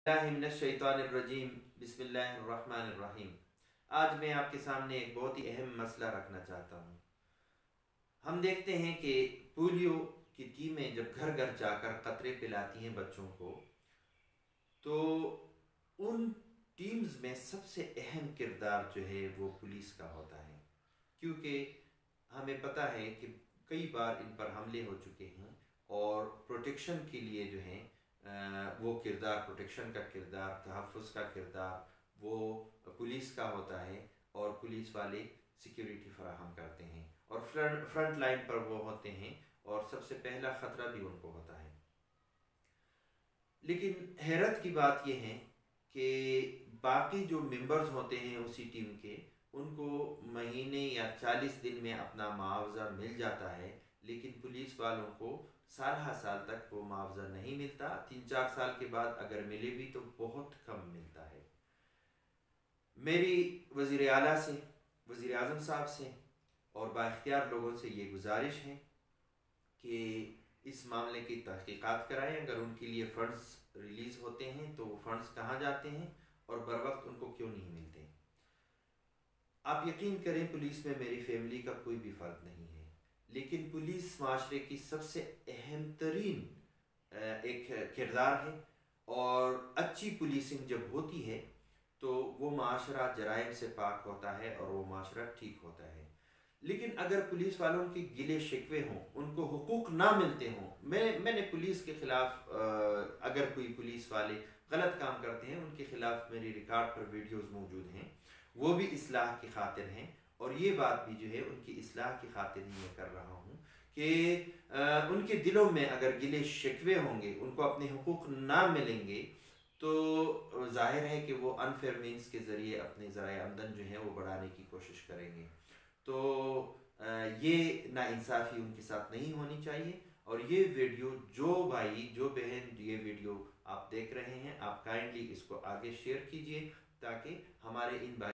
मिनश्शैतानिर्रजीम बिस्मिल्लाहिर्रहमानिर्रहीम। आज मैं आपके सामने एक बहुत ही अहम मसला रखना चाहता हूँ। हम देखते हैं कि पोलियो की टीमें जब घर घर जाकर कतरे पिलाती हैं बच्चों को, तो उन टीम्स में सबसे अहम किरदार जो है वो पुलिस का होता है, क्योंकि हमें पता है कि कई बार इन पर हमले हो चुके हैं और प्रोटेक्शन के लिए जो है वो किरदार, प्रोटेक्शन का किरदार, तहफ़्फ़ुज़ का किरदार वो पुलिस का होता है और पुलिस वाले सिक्योरिटी फराहम करते हैं और फ्रंट लाइन पर वो होते हैं और सबसे पहला ख़तरा भी उनको होता है। लेकिन हैरत की बात यह है कि बाकी जो मेंबर्स होते हैं उसी टीम के, उनको महीने या 40 दिन में अपना मुआवजा मिल जाता है, लेकिन पुलिस वालों को साल साल तक वो मुआवजा नहीं मिलता। 3-4 साल के बाद अगर मिले भी तो बहुत कम मिलता है। मेरी वज़ीर आला से, वज़ीर आज़म साहब से और बाइख्तियार लोगों से ये गुजारिश है कि इस मामले की तहकीकात कराएं। अगर उनके लिए फ़ंड्स रिलीज़ होते हैं तो वो फ़ंड्स कहाँ जाते हैं और बर वक्त उनको क्यों नहीं मिलते। आप यकीन करें, पुलिस में मेरी फैमिली का कोई भी फ़र्क नहीं है, लेकिन पुलिस माशरे की सबसे अहम तरीन एक किरदार है और अच्छी पुलिसिंग जब होती है तो वो माशरा जराइम से पाक होता है और वो माशरा ठीक होता है। लेकिन अगर पुलिस वालों के गिले शिकवे हों, उनको हुकूक ना मिलते हों, मैंने पुलिस के ख़िलाफ़ अगर कोई पुलिस वाले गलत काम करते हैं उनके ख़िलाफ़ मेरी रिकॉर्ड पर वीडियोज़ मौजूद हैं, वो भी इस्लाह की खातिर हैं और ये बात भी जो है उनकी इस्लाह की खातिर ही मैं कर रहा हूँ कि उनके दिलों में अगर गिले शिकवे होंगे, उनको अपने हुकूक ना मिलेंगे, तो जाहिर है कि वो अनफेयर मीन्स के ज़रिए अपने ज़राए आमदन जो है वो बढ़ाने की कोशिश करेंगे। तो ये नाइंसाफ़ी उनके साथ नहीं होनी चाहिए। और ये वीडियो, जो भाई जो बहन ये वीडियो आप देख रहे हैं, आप काइंडली इसको आगे शेयर कीजिए ताकि हमारे इन